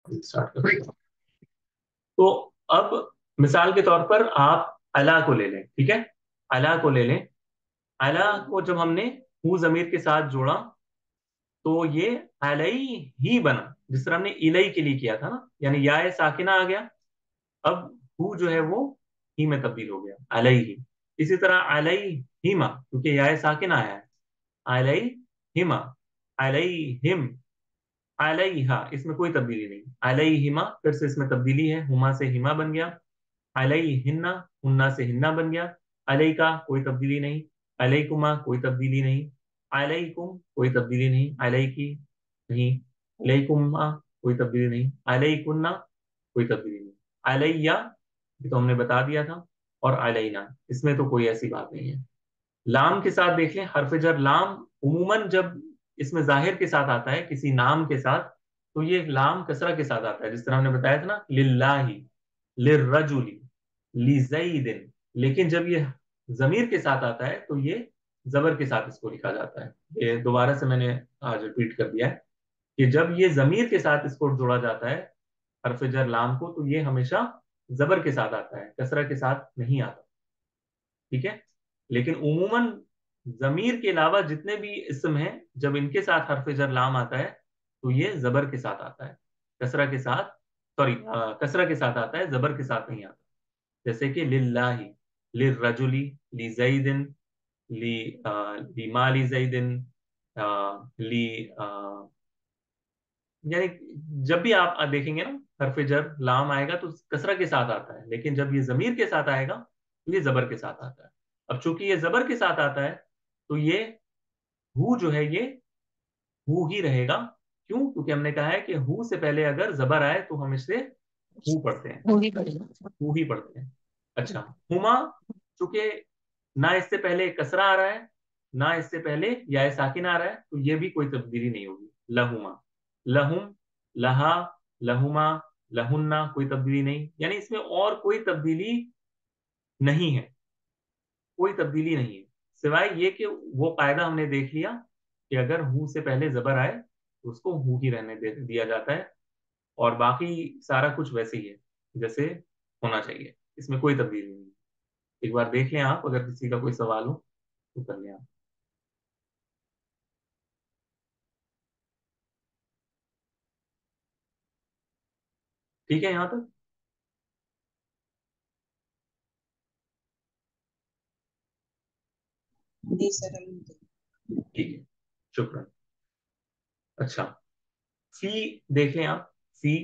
Start करो। तो अब मिसाल के तौर पर आप अला को ले लें, ठीक है। अला को ले लें। अला को जब हमने हु जमीर के साथ जोड़ा तो ये अलई ही बना, जिस तरह हमने इलई के लिए किया था ना, यानी या साकिना आ गया। अब हु जो है वो ही में तब्दील हो गया, अलई ही। इसी तरह अलई हिमा, क्योंकि या साकिना आया है। अलई हिमा, अलई हिम, अलैहा, इसमें कोई तब्दीली नहीं। अलैहिमा फिर से इसमें तब्दीली है, हुमा से हिमा बन गया। अलैहिन्ना, हुन्ना से हिन्ना बन गया। अलैका कोई तब्दीली नहीं। अलैकुमा कोई तब्दीली नहीं। अलैकुम कोई तब्दीली नहीं। अलैकी नहीं। अलैकुमा कोई तब्दीली नहीं। अलैकुन्ना कोई तब्दीली नहीं। अलैया ये तो हमने बता दिया था। और अलैना, इसमें तो कोई ऐसी बात नहीं है। लाम के साथ देख लें, हर्फ जर लाम उमूमन जब इसमें जाहिर के साथ आता है किसी नाम के साथ, तो ये लाम कसरा के साथ आता है, जिस तरह हमने बताया था ना, लिल्लाही, लिर्रजुली, लिज़ैदिन। लेकिन जब ये जमीर के साथ आता है तो ये जबर के साथ इसको लिखा जाता है। ये दोबारा से मैंने आज रिपीट कर दिया है कि जब ये जमीर के साथ इसको जोड़ा जाता है हर्फ जर लाम को, तो ये हमेशा जबर के साथ आता है, कसरा के साथ नहीं आता। ठीक है। लेकिन उमूमन जमीर के अलावा जितने भी इस्म हैं, जब इनके साथ हर्फ जर लाम आता है तो ये जबर के साथ आता है, कसरा के साथ, सॉरी, कसरा के साथ आता है, जबर के साथ नहीं आता। जैसे कि लिल्लाही, लिर्रजुली, लिजैदिन, ली लिमाली जैदिन, ली यानी जब भी आप देखेंगे ना हरफ जर लाम आएगा तो कसरा के साथ आता है, लेकिन जब ये जमीर के साथ आएगा तो ये जबर के साथ आता है। अब चूंकि ये जबर के साथ आता है तो ये हु जो है ये हु ही रहेगा। क्यों? क्योंकि हमने कहा है कि हु से पहले अगर जबर आए तो हम इसे हु पढ़ते हैं, वो भी बढ़िया। हु ही पढ़ते हैं। अच्छा, हुमा, चूंकि ना इससे पहले कसरा आ रहा है, ना इससे पहले या साकिन आ रहा है, तो ये भी कोई तब्दीली नहीं होगी। लहुमा, लहुम, लहा, लहुमा, लहुन्ना, कोई तब्दीली नहीं, यानी इसमें और कोई तब्दीली नहीं है। कोई तब्दीली नहीं है, सिवाय ये कि वो कायदा हमने देख लिया कि अगर हु से पहले जबर आए तो उसको हु ही रहने दिया जाता है, और बाकी सारा कुछ वैसे ही है जैसे होना चाहिए, इसमें कोई तब्दीली नहीं है। एक बार देख लें आप, अगर किसी का कोई सवाल हो तो कर लें आप। ठीक है यहाँ तक? जी सर, अलहमदुलिल्लाह। ठीक है, शुक्रिया। अच्छा, फी देख लें आप। फी,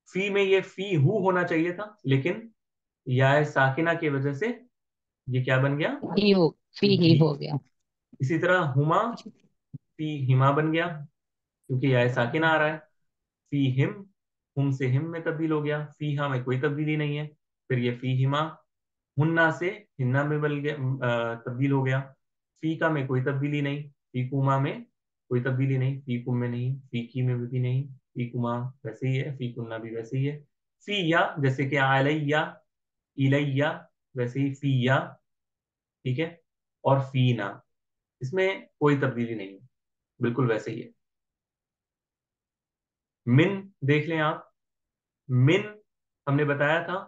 फी में ये फी हु होना चाहिए था, लेकिन या साकिना की वजह से ये क्या बन गया? ही हो फी ही ही। हो गया। इसी तरह हुमा, फी हिमा बन गया, क्योंकि या साकिना आ रहा है। फी हिम, हुम से हिम में तब्दील हो गया। फी हा में कोई तब्दीली नहीं है। फिर ये फी हिमा, हुन्ना से हिन्ना में बल गया, तब्दील हो गया। फीका में कोई तब्दीली नहीं। फीकुमा में कोई तब्दीली नहीं। फीकुम में नहीं, फीकी में भी नहीं। फीकुमा वैसे ही है, फीकुन्ना भी वैसे ही है। फीया, जैसे कि आलैया, इलैया, वैसे ही फीया। ठीक है। और फीना, इसमें कोई तब्दीली नहीं है, बिल्कुल वैसे ही है। मिन देख लें आप। मिन, हमने बताया था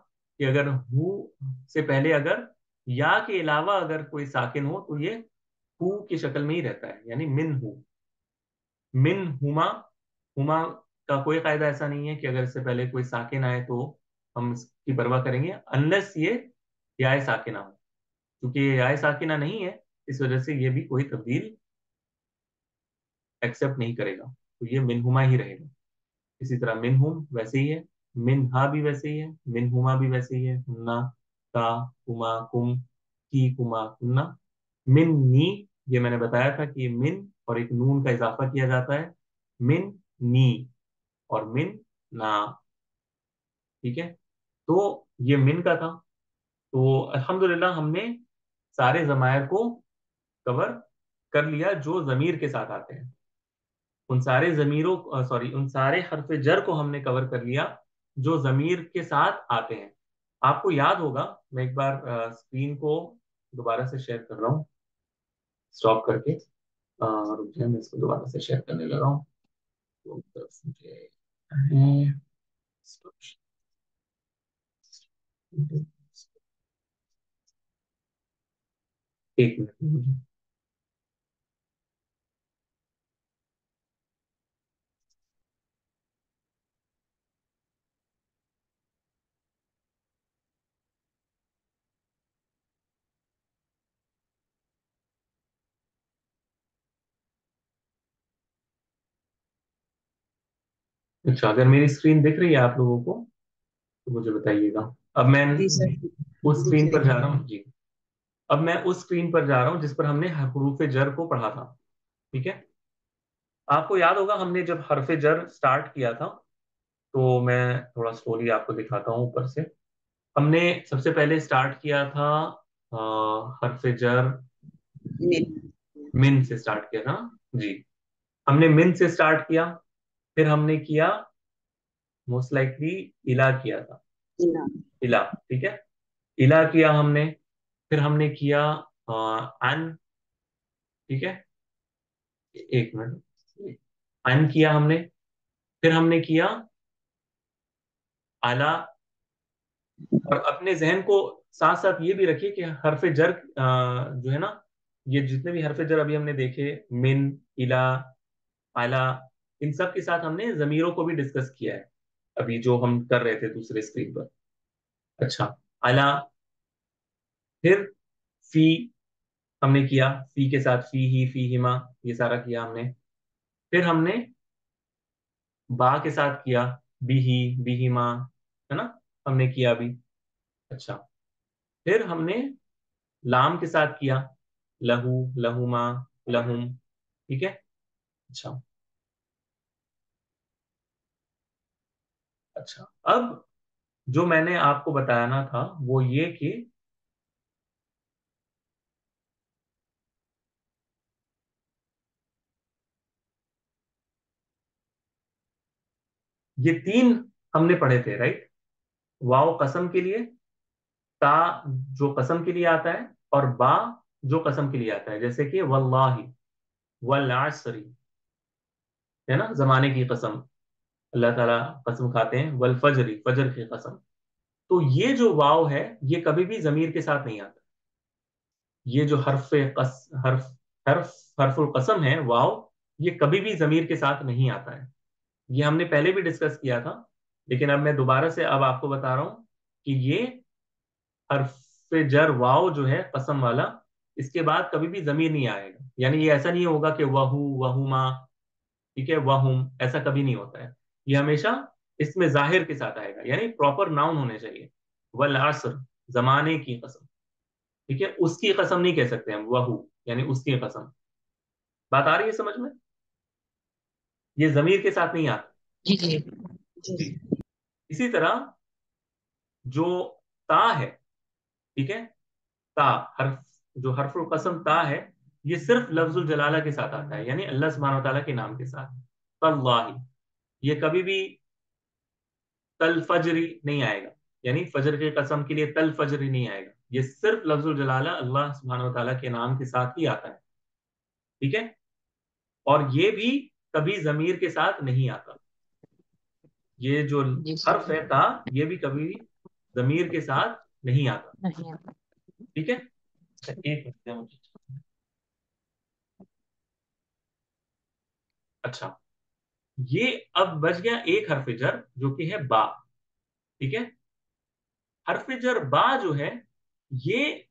कि अगर हु से पहले अगर या के अलावा अगर कोई साकिन हो तो ये हु की शक्ल में ही रहता है, यानी मिन हु। मिन हुमा, हुमा का कोई कायदा ऐसा नहीं है कि अगर इससे पहले कोई साकिन आए तो हम इसकी परवाह करेंगे, अनलेस ये याय साकिना हो। क्योंकि ये याय साकिना नहीं है, इस वजह से ये भी कोई तब्दील एक्सेप्ट नहीं करेगा, तो ये मिन हुमा ही रहेगा। इसी तरह मिन हुम वैसे ही है, मिन हा भी वैसे ही है, मिन हुमा भी वैसे ही है, हुन्ना, का, कुमा, कुम, की, कुमा, कुन्ना। मिन नी, ये मैंने बताया था कि मिन और एक नून का इजाफा किया जाता है। मिन नी और मिन ना। ठीक है। तो ये मिन का था। तो अल्हम्दुलिल्लाह हमने सारे जमायर को कवर कर लिया जो जमीर के साथ आते हैं। उन सारे जमीरों, सॉरी, उन सारे हरफ जर को हमने कवर कर लिया जो जमीर के साथ आते हैं। आपको याद होगा, मैं एक बार स्क्रीन को दोबारा से शेयर कर रहा हूँ, स्टॉप करके। रुक जाए, मैं इसको दोबारा से शेयर करने लगा हूँ। तो बस मुझे एक मिनट। अच्छा, अगर मेरी स्क्रीन दिख रही है आप लोगों को तो मुझे बताइएगा। अब मैं जी सर, उस दिख स्क्रीन पर रही जा है। रहा हूँ जी। अब मैं उस स्क्रीन पर जा रहा हूँ जिस पर हमने हरूफ जर को पढ़ा था। ठीक है। आपको याद होगा हमने जब हरफ जर स्टार्ट किया था, तो मैं थोड़ा स्टोरी आपको दिखाता हूँ ऊपर से। हमने सबसे पहले स्टार्ट किया था हरफ जर मिल। मिन से स्टार्ट किया था ना जी। हमने मिन से स्टार्ट किया, फिर हमने किया मोस्ट लाइकली इला किया था। इला। इला, ठीक है। इला किया हमने, फिर हमने किया अन, ठीक है। एक मिनट। अन किया हमने, फिर हमने किया आला। और अपने जहन को साथ साथ ये भी रखिए कि हरफ जर जो है ना, ये जितने भी हरफ जर अभी हमने देखे, मिन, इला, आला, इन सब के साथ हमने जमीरों को भी डिस्कस किया है अभी जो हम कर रहे थे दूसरे स्क्रीन पर। अच्छा, आला, फिर फी हमने किया, फी के साथ फी ही, फी हिमा, ये सारा किया हमने। फिर हमने बा के साथ किया, बिही, बिहिमा, है ना, हमने किया अभी। अच्छा, फिर हमने लाम के साथ किया, लहू, लहुमा, लहुम, ठीक है। अच्छा। अच्छा, अब जो मैंने आपको बताना था वो ये कि ये तीन हमने पढ़े थे, राइट। वाव कसम के लिए, ता जो कसम के लिए आता है, और बा जो कसम के लिए आता है, जैसे कि वल्लाही, वल असरी, है ना, जमाने की कसम। अल्लाह ताला कसम खाते हैं, वल फजरी, फजर की कसम। तो ये जो वाव है, ये कभी भी जमीर के साथ नहीं आता। ये जो हर्फ हर्फुल कसम है, वाव, ये कभी भी जमीर के साथ नहीं आता है। ये हमने पहले भी डिस्कस किया था, लेकिन अब मैं दोबारा से अब आपको बता रहा हूं कि ये हर्फ जर वाव जो है कसम वाला, इसके बाद कभी भी जमीर नहीं आएगा। यानी ये ऐसा नहीं होगा कि वहू, वहुमा, ठीक है, वहुम, ऐसा कभी नहीं होता है। ये हमेशा इसमें जाहिर के साथ आएगा, यानी प्रॉपर नाउन होने चाहिए। वल असर, जमाने की कसम, ठीक है। उसकी कसम नहीं कह सकते हम, वहू, यानी उसकी कसम। बात आ रही है समझ में? ये जमीर के साथ नहीं आता। जी जी। जी जी। इसी तरह जो ता है, ठीक है, ता, हर्फ, जो हर्फुल कसम ता है, ये सिर्फ लफ्जुल जलाला के साथ आता है, यानी अल्लाह सुब्हानहू व तआला के नाम के साथ। तल्लाही, ये कभी भी तल फजरी नहीं आएगा, यानी फजर की कसम के लिए तल फजरी नहीं आएगा। ये सिर्फ लफ्जुल जलाला अल्लाह सुब्हानहू व तआला के नाम के साथ ही आता है, ठीक है। और ये भी कभी जमीर के साथ नहीं आता। ये जो जी हर्फ सर। है ता, ये भी कभी जमीर के साथ नहीं आता, नहीं। ठीक है। अच्छा, एक मिनट दे मुझे। अच्छा, ये अब बच गया एक हर्फ जर जो कि है बा, ठीक है। हर्फ जर बा जो है, ये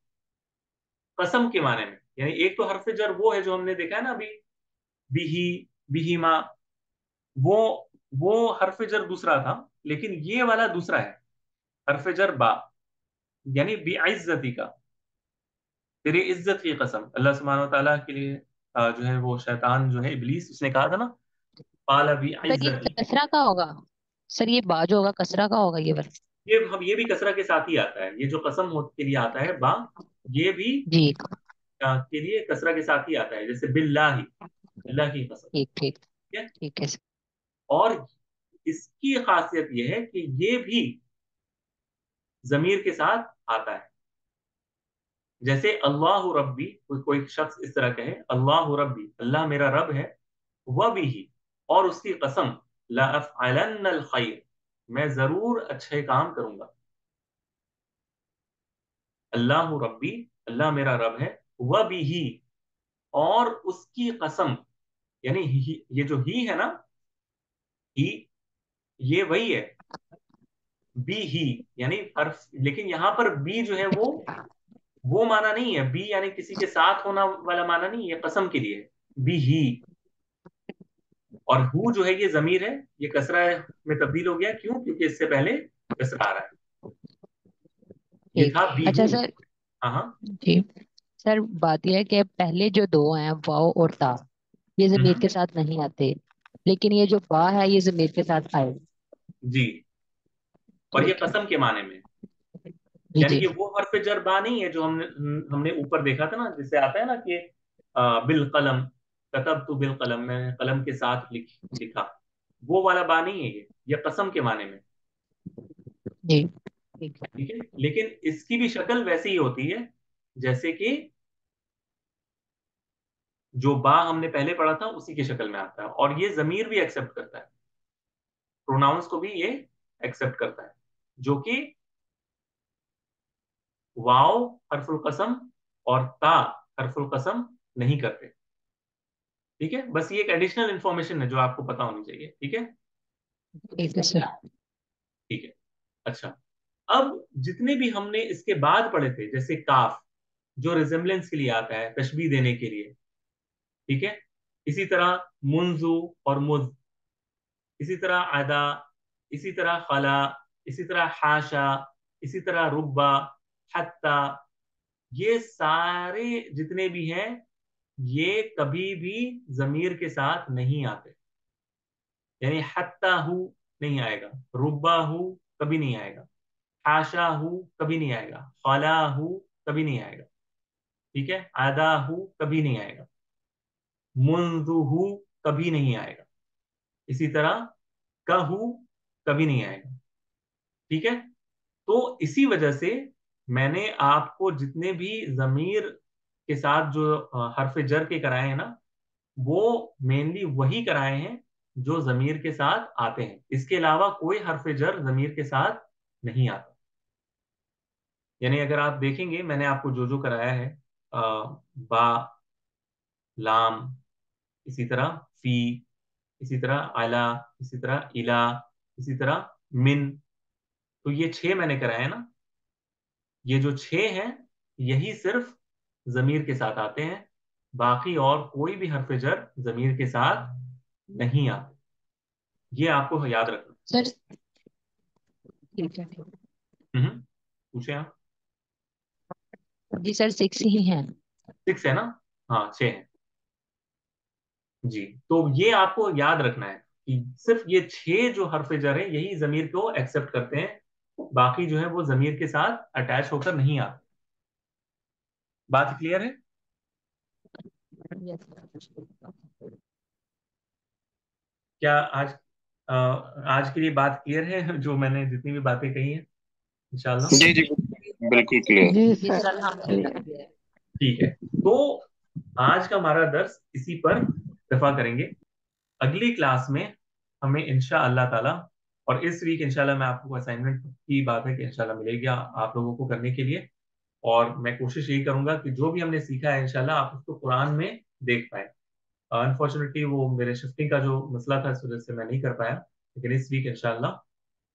कसम के माने में, यानी एक तो हर्फ जर वो है जो हमने देखा है ना अभी, बिही, बिहिमा, वो वो हर्फ जर दूसरा था, लेकिन ये वाला दूसरा है, हर्फ जर बा, यानी बिइज्जती का, तेरी इज्जत की कसम। अल्लाह सुब्हानहू व तआला के लिए जो है वो शैतान जो है इब्लीस, उसने कहा था ना, पाला सर ये बिइज्जती। कसरा का होगा। सर ये बाजू होगा, कसरा का होगा ये वाला। ये भी कसरा के साथ ही आता है, ये जो कसम के लिए आता है बा, ये भी जी। के लिए कसरा के साथ ही आता है, जैसे बिल्लाही, अल्लाह की कसम, ठीक ठीक। ठीक है। ठीक है सर। और इसकी खासियत यह है कि ये भी जमीर के साथ आता है। जैसे अल्लाह रब्बी, कोई शख्स इस तरह कहे, अल्लाह रब्बी, अल्लाह मेरा रब है, वह भी ही, और उसकी कसम, ला अफ़अलन अल खैर, मैं जरूर अच्छे काम करूंगा। अल्लाह रब्बी, अल्लाह मेरा रब है। वह भी ही, और उसकी कसम, यानी ये जो ही है ना, ही, ये वही है। बी ही, यानी हर्फ, लेकिन यहां पर बी जो है वो माना नहीं है। बी यानी किसी के साथ होना वाला माना नहीं है, कसम के लिए बी ही। और हु जो है ये जमीर है, ये कसरा में तब्दील हो गया। क्यों? क्योंकि इससे पहले कसरा आ रहा है। ये ठीक। था बी अच्छा हु। सर। हाँ हाँ। जी सर, बात यह है कि पहले जो दो हैं वाव और ता, ये जमीर हम्म, के साथ नहीं आते, लेकिन ये जो बा है ये जमीर के साथ आए। जी। और ये ठीक है। कसम के माने में, जी यानी जी। ये वो हर्फ जर बा नहीं है जो हमने हमने ऊपर देखा था ना, जिससे आता है ना कि बिल कलम, कतब तू बिल कलम, मैंने कलम के साथ लिखा। वो वाला बा नहीं है ये कसम के माने में। जी ठीक है। ठीक है, लेकिन इसकी भी शक्ल वैसी ही होती है जैसे कि जो बा हमने पहले पढ़ा था उसी की शक्ल में आता है। और ये जमीर भी एक्सेप्ट करता है, प्रोनाउंस को भी ये एक्सेप्ट करता है, जो कि वाव हरफुल कसम और ता हरफुल कसम नहीं करते। ठीक है, बस ये एक एडिशनल इंफॉर्मेशन है जो आपको पता होनी चाहिए। ठीक है। ठीक है सर। ठीक है। अच्छा, अब जितने भी हमने इसके बाद पढ़े थे, जैसे काफ, जो रिजेम्बलेंस के लिए आता है, तशबीह देने के लिए। ठीक है। इसी तरह मुंजू और मुज, इसी तरह अदा, इसी तरह खला, इसी तरह हाशा, इसी तरह रुब्बा, हत्ता, ये सारे जितने भी हैं, ये कभी भी जमीर के साथ नहीं आते। यानी हत्ता हु नहीं आएगा, रुब्बा हु कभी नहीं आएगा, हाशा हु कभी नहीं आएगा, खला हु कभी नहीं आएगा। ठीक है, आदा हु कभी नहीं आएगा, मुंदु हु कभी नहीं आएगा, इसी तरह कहू कभी नहीं आएगा। ठीक है। तो इसी वजह से मैंने आपको जितने भी जमीर के साथ जो हर्फ जर के कराए हैं ना, वो मेनली वही कराए हैं जो जमीर के साथ आते हैं। इसके अलावा कोई हर्फ जर जमीर के साथ नहीं आता। यानी अगर आप देखेंगे, मैंने आपको जो जो कराया है, बा, लाम, इसी तरह फी, इसी तरह अला, इसी तरह इला, इसी तरह मिन, तो ये छह मैंने कराए हैं ना। ये जो छह हैं, यही सिर्फ जमीर के साथ आते हैं। बाकी और कोई भी हर्फ जर जमीर के साथ नहीं आते। ये आपको याद रखना। सर ठीक है। ठीक पूछे आप। है जी सर, सिक्स ही हैं। सिक्स है ना? हाँ, छह है। जी, तो ये आपको याद रखना है कि सिर्फ ये छह जो हर्फ जर है यही जमीर को एक्सेप्ट करते हैं। बाकी जो है वो जमीर के साथ अटैच होकर नहीं आते। बात क्लियर है? क्या आज के लिए बात क्लियर है जो मैंने जितनी भी बातें कही हैं, इंशाल्लाह। जी जी, बिल्कुल क्लियर। जी जी सर। सर, अल्हम्दुलिल्लाह। ठीक है। तो आज का हमारा दर्स इसी पर दफा करेंगे। अगली क्लास में हमें इंशाअल्लाह ताला, और इस वीक इंशाल्लाह मैं आपको असाइनमेंट की बात है कि इंशाल्लाह मिलेगी आप लोगों को करने के लिए। और मैं कोशिश यही करूंगा कि जो भी हमने सीखा है इंशाल्लाह आप उसको कुरान में देख पाए। अनफॉर्चुनेटली वो मेरे शिफ्टिंग का जो मसला था, इस वजह से मैं नहीं कर पाया। लेकिन इस वीक इंशाल्लाह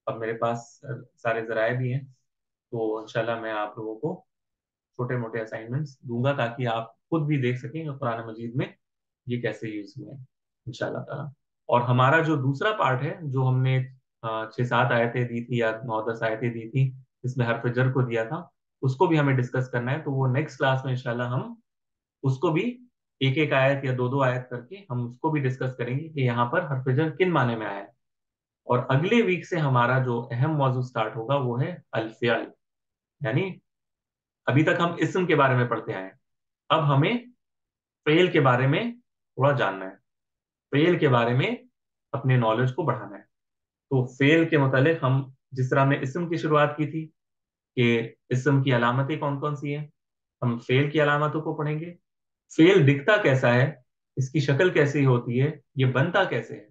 अब मेरे पास सारे जराए भी हैं, तो इंशाल्लाह मैं आप लोगों को छोटे मोटे असाइनमेंट्स दूंगा ताकि आप खुद भी देख सकें कुरान मजीद में ये कैसे यूज हुए हैं, इंशाल्लाह ताला। और हमारा जो दूसरा पार्ट है, जो हमने छः सात आयतें दी थी या नौ दस आयतें दी थी, जिसमें हरफ जर को दिया था, उसको भी हमें डिस्कस करना है। तो वो नेक्स्ट क्लास में इंशाल्लाह हम उसको भी एक एक आयत या दो दो आयत करके हम उसको भी डिस्कस करेंगे कि यहाँ पर हरफ जर किन माने में आया है। और अगले वीक से हमारा जो अहम मौजू स्टार्ट होगा वो है अल-फ़िअल। यानी अभी तक हम इस्म के बारे में पढ़ते आए हैं, अब हमें फेल के बारे में थोड़ा जानना है। फेल के बारे में अपने नॉलेज को बढ़ाना है। तो फेल के मुतालिक हम, जिस तरह हमने इस्म की शुरुआत की थी कि इस्म की अलामतें कौन कौन सी हैं, हम फेल की अलामतों को पढ़ेंगे। फेल दिखता कैसा है, इसकी शक्ल कैसी होती है, ये बनता कैसे है।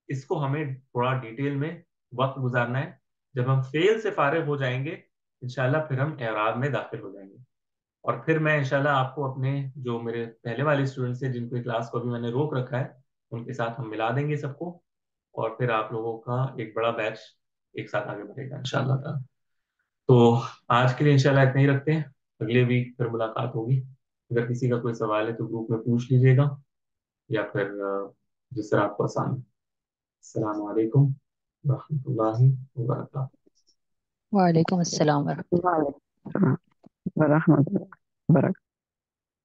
इसको हमें थोड़ा डिटेल में वक्त गुजारना है। जब हम फेल से फारिग हो जाएंगे इंशाल्लाह फिर हम एराब में दाखिल हो जाएंगे। और फिर मैं इंशाल्लाह आपको अपने जो मेरे पहले वाले स्टूडेंट्स हैं जिनको क्लास को अभी मैंने रोक रखा है उनके साथ हम मिला देंगे सबको। और फिर आप लोगों का एक बड़ा बैच एक साथ आगे बढ़ेगा इंशाल्लाह ताला। तो आज के लिए इंशाल्लाह इतना ही रखते हैं। अगले वीक फिर मुलाकात होगी। अगर किसी का कोई सवाल है तो ग्रुप में पूछ लीजिएगा या फिर जिस तरह आपको आसान है। अस्सलाम वालेकुम रहमतुल्लाहि व बरकातहू। वालेकुम अस्सलाम। वालेकुम वरहमतुल्लाह वबरकातुहू।